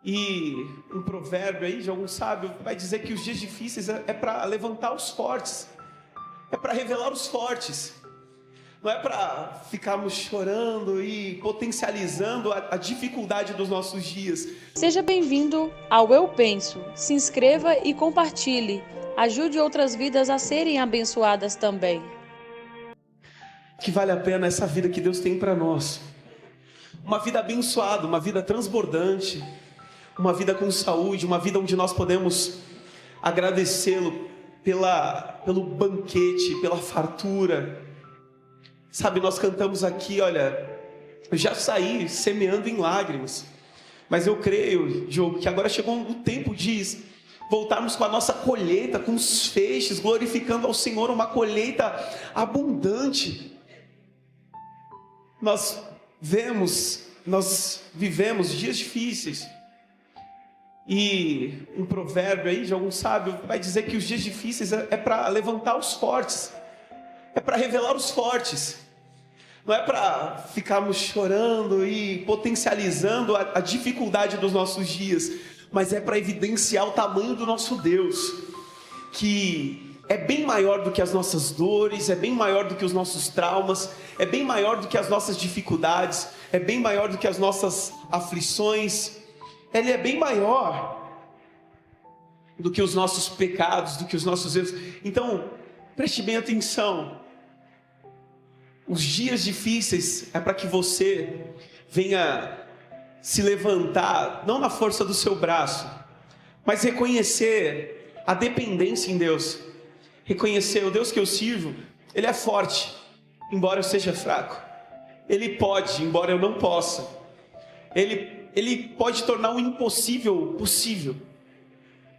E um provérbio aí de algum sábio vai dizer que os dias difíceis é para levantar os fortes, é para revelar os fortes. Não é para ficarmos chorando e potencializando a dificuldade dos nossos dias. Seja bem-vindo ao Eu Penso. Se inscreva e compartilhe. Ajude outras vidas a serem abençoadas também. Que vale a pena essa vida que Deus tem para nós. Uma vida abençoada, uma vida transbordante, uma vida com saúde, uma vida onde nós podemos agradecê-lo pelo banquete, pela fartura. Sabe, nós cantamos aqui, olha, eu já saí semeando em lágrimas, mas eu creio, Diogo, que agora chegou o tempo de voltarmos com a nossa colheita, com os feixes, glorificando ao Senhor, uma colheita abundante. Nós vivemos dias difíceis, e um provérbio aí de algum sábio vai dizer que os dias difíceis é para levantar os fortes, é para revelar os fortes. Não é para ficarmos chorando e potencializando a dificuldade dos nossos dias, mas é para evidenciar o tamanho do nosso Deus, que é bem maior do que as nossas dores, é bem maior do que os nossos traumas, é bem maior do que as nossas dificuldades, é bem maior do que as nossas aflições. Ele é bem maior do que os nossos pecados, do que os nossos erros. Então, preste bem atenção. Os dias difíceis é para que você venha se levantar, não na força do seu braço, mas reconhecer a dependência em Deus. Reconhecer o Deus que eu sirvo, Ele é forte, embora eu seja fraco. Ele pode, embora eu não possa. Ele pode tornar o impossível possível.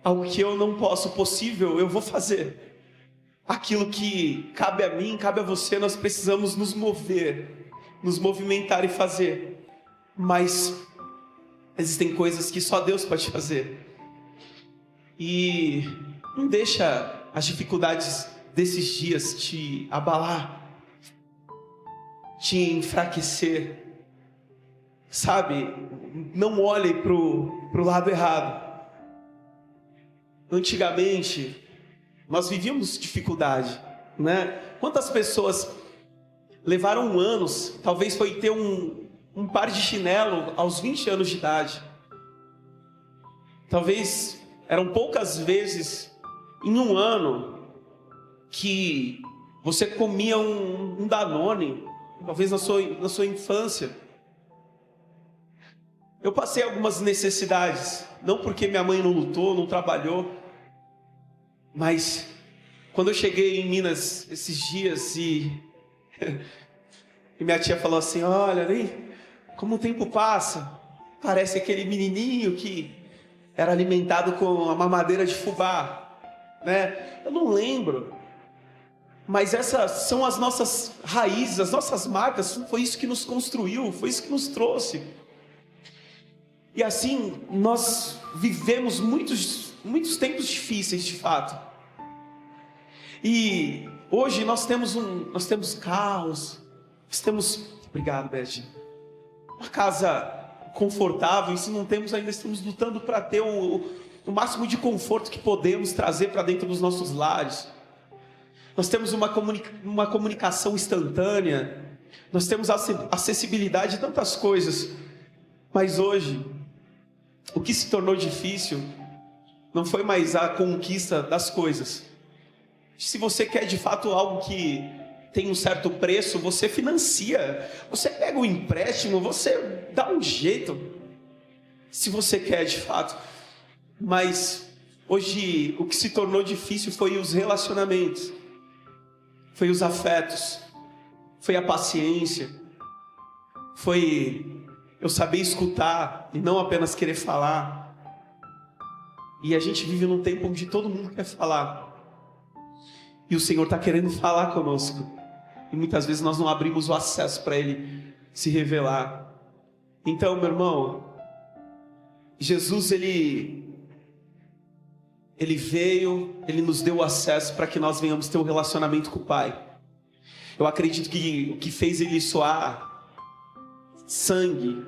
Algo que eu não posso possível, eu vou fazer. Aquilo que cabe a mim, cabe a você, nós precisamos nos mover, nos movimentar e fazer. Mas existem coisas que só Deus pode fazer. E não deixa as dificuldades desses dias te abalar, te enfraquecer. Sabe, não olhe pro lado errado. Antigamente, nós vivíamos dificuldade, né? Quantas pessoas levaram anos, talvez foi ter um par de chinelo aos 20 anos de idade. Talvez eram poucas vezes em um ano que você comia um Danone, talvez na sua infância. Eu passei algumas necessidades, não porque minha mãe não lutou, não trabalhou, mas quando eu cheguei em Minas esses dias e minha tia falou assim, olha, nem como o tempo passa, parece aquele menininho que era alimentado com a mamadeira de fubá, né? Eu não lembro, mas essas são as nossas raízes, as nossas marcas, foi isso que nos construiu, foi isso que nos trouxe. E assim, nós vivemos muitos tempos difíceis, de fato. E hoje nós temos carros, obrigado, Beth, uma casa confortável, e se não temos ainda, estamos lutando para ter o máximo de conforto que podemos trazer para dentro dos nossos lares. Nós temos uma comunicação instantânea, nós temos acessibilidade a tantas coisas, mas hoje, o que se tornou difícil não foi mais a conquista das coisas. Se você quer de fato algo que tem um certo preço, você financia, você pega um empréstimo, você dá um jeito, se você quer de fato. Mas hoje o que se tornou difícil foi os relacionamentos, foi os afetos, foi a paciência, foi eu saber escutar e não apenas querer falar. E a gente vive num tempo onde todo mundo quer falar. E o Senhor está querendo falar conosco. E muitas vezes nós não abrimos o acesso para Ele se revelar. Então, meu irmão, Jesus, Ele veio, Ele nos deu acesso para que nós venhamos ter um relacionamento com o Pai. Eu acredito que o que fez Ele soar sangue,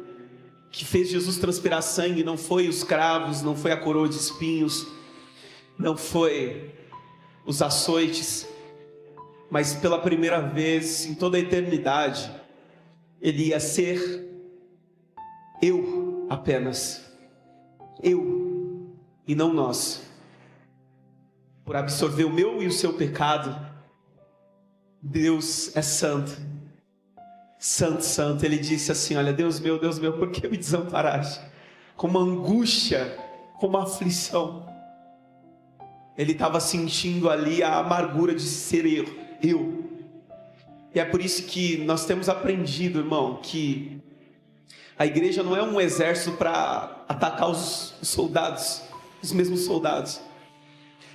que fez Jesus transpirar sangue não foi os cravos, não foi a coroa de espinhos, não foi os açoites, mas pela primeira vez em toda a eternidade, ele ia ser eu apenas, eu e não nós, por absorver o meu e o seu pecado. Deus é santo, santo, santo. Ele disse assim: olha, Deus meu, por que me desamparaste? Com uma angústia, com uma aflição. Ele estava sentindo ali a amargura de ser eu. E é por isso que nós temos aprendido, irmão, que a igreja não é um exército para atacar os soldados, os mesmos soldados.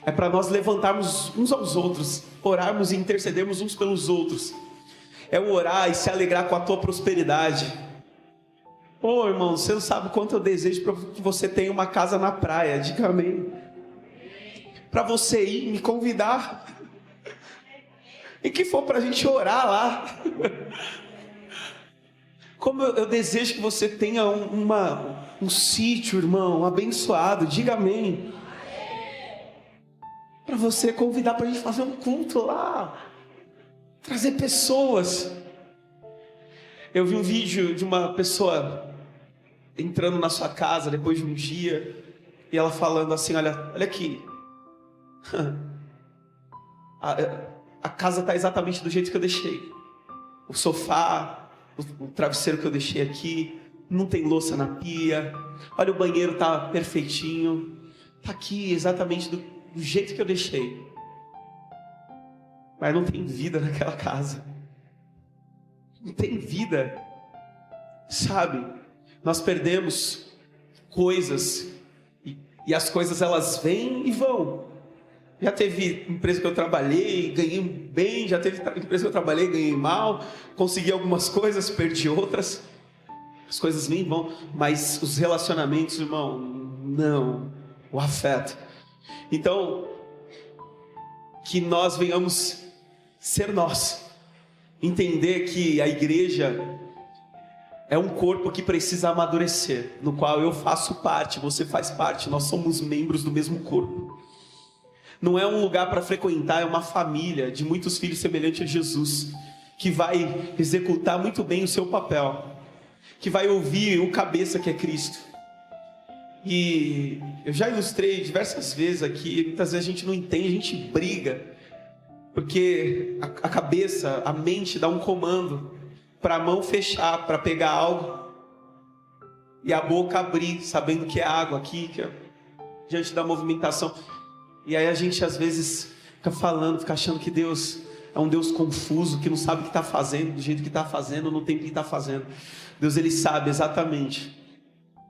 É para nós levantarmos uns aos outros, orarmos e intercedermos uns pelos outros. É o orar e se alegrar com a tua prosperidade. Ô irmão, você não sabe o quanto eu desejo para que você tenha uma casa na praia. Diga amém. Para você ir me convidar. E que for para a gente orar lá. Como eu desejo que você tenha um sítio, irmão, abençoado. Diga amém. Para você convidar para a gente fazer um culto lá. Trazer pessoas. Eu vi um vídeo de uma pessoa entrando na sua casa depois de um dia. E ela falando assim: olha aqui. A casa está exatamente do jeito que eu deixei. O sofá, o travesseiro que eu deixei aqui, não tem louça na pia. Olha, o banheiro está perfeitinho. Está aqui exatamente do jeito que eu deixei. Mas não tem vida naquela casa. Não tem vida. Sabe? Nós perdemos coisas. E as coisas elas vêm e vão. Já teve empresa que eu trabalhei, ganhei bem. Já teve empresa que eu trabalhei, ganhei mal. Consegui algumas coisas, perdi outras. As coisas vêm e vão. Mas os relacionamentos, irmão, não. O afeto. Então, que nós venhamos ser nós. Entender que a igreja é um corpo que precisa amadurecer. No qual eu faço parte, você faz parte. Nós somos membros do mesmo corpo. Não é um lugar para frequentar, é uma família de muitos filhos semelhantes a Jesus, que vai executar muito bem o seu papel, que vai ouvir o cabeça que é Cristo. E eu já ilustrei diversas vezes aqui, muitas vezes a gente não entende, a gente briga, porque a cabeça, a mente dá um comando para a mão fechar, para pegar algo, e a boca abrir, sabendo que é água aqui, que é diante da movimentação. E aí a gente às vezes fica falando, fica achando que Deus é um Deus confuso, que não sabe o que está fazendo, do jeito que está fazendo, no tempo que está fazendo. Deus, Ele sabe exatamente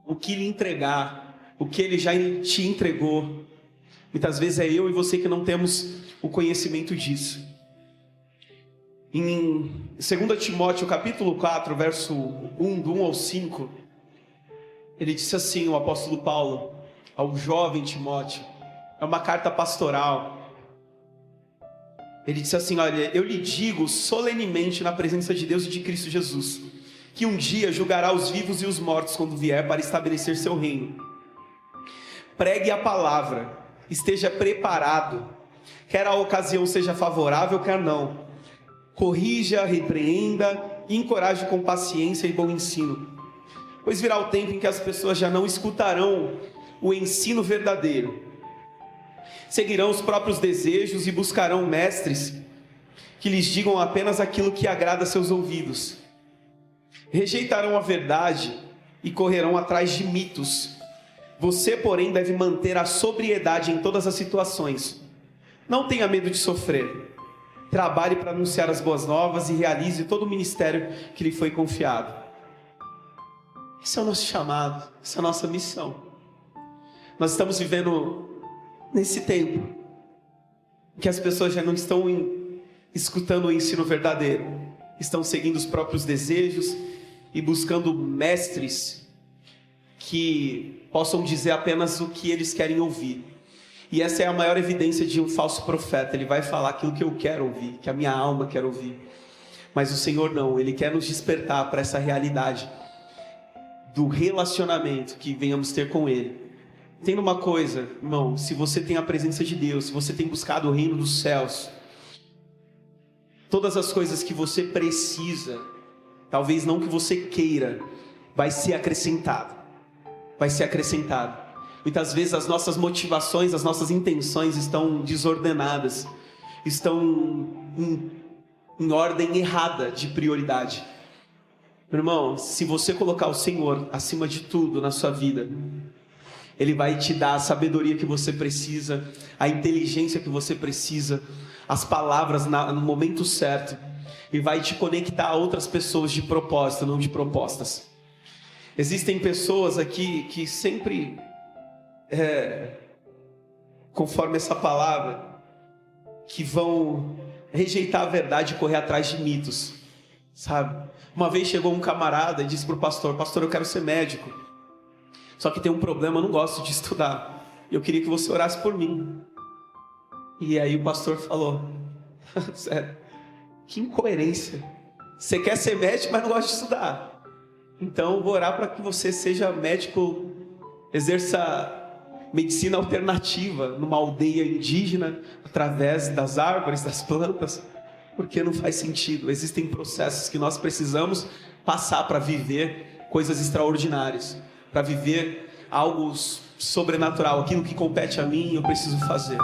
o que lhe entregar, o que Ele já te entregou. Muitas vezes é eu e você que não temos o conhecimento disso. Em 2 Timóteo capítulo 4, verso 1, do 1 ao 5, ele disse assim, o apóstolo Paulo, ao jovem Timóteo, é uma carta pastoral. Ele disse assim: olha, eu lhe digo solenemente na presença de Deus e de Cristo Jesus, que um dia julgará os vivos e os mortos quando vier para estabelecer seu reino. Pregue a palavra, esteja preparado, quer a ocasião seja favorável, quer não. Corrija, repreenda e encoraje com paciência e bom ensino. Pois virá o tempo em que as pessoas já não escutarão o ensino verdadeiro. Seguirão os próprios desejos e buscarão mestres que lhes digam apenas aquilo que agrada a seus ouvidos. Rejeitarão a verdade e correrão atrás de mitos. Você, porém, deve manter a sobriedade em todas as situações. Não tenha medo de sofrer. Trabalhe para anunciar as boas novas e realize todo o ministério que lhe foi confiado. Esse é o nosso chamado, essa é a nossa missão. Nós estamos vivendo nesse tempo que as pessoas já não estão escutando o ensino verdadeiro, estão seguindo os próprios desejos e buscando mestres que possam dizer apenas o que eles querem ouvir. E essa é a maior evidência de um falso profeta. Ele vai falar aquilo que eu quero ouvir, que a minha alma quer ouvir. Mas o Senhor não, Ele quer nos despertar para essa realidade do relacionamento que venhamos ter com Ele. Entenda uma coisa, irmão, se você tem a presença de Deus, se você tem buscado o reino dos céus, todas as coisas que você precisa, talvez não que você queira, vai ser acrescentado. Vai ser acrescentado. Muitas vezes as nossas motivações, as nossas intenções estão desordenadas, estão em ordem errada de prioridade. Meu irmão, se você colocar o Senhor acima de tudo na sua vida, Ele vai te dar a sabedoria que você precisa, a inteligência que você precisa, as palavras no momento certo, e vai te conectar a outras pessoas de propósito, não de propostas. Existem pessoas aqui que sempre, conforme essa palavra, que vão rejeitar a verdade e correr atrás de mitos, sabe? Uma vez chegou um camarada e disse para o pastor: pastor, eu quero ser médico, só que tem um problema, eu não gosto de estudar, eu queria que você orasse por mim. E aí o pastor falou: sério, que incoerência, você quer ser médico, mas não gosta de estudar. Então eu vou orar para que você seja médico, exerça medicina alternativa numa aldeia indígena, através das árvores, das plantas, porque não faz sentido. Existem processos que nós precisamos passar para viver coisas extraordinárias, para viver algo sobrenatural. Aquilo que compete a mim, eu preciso fazer.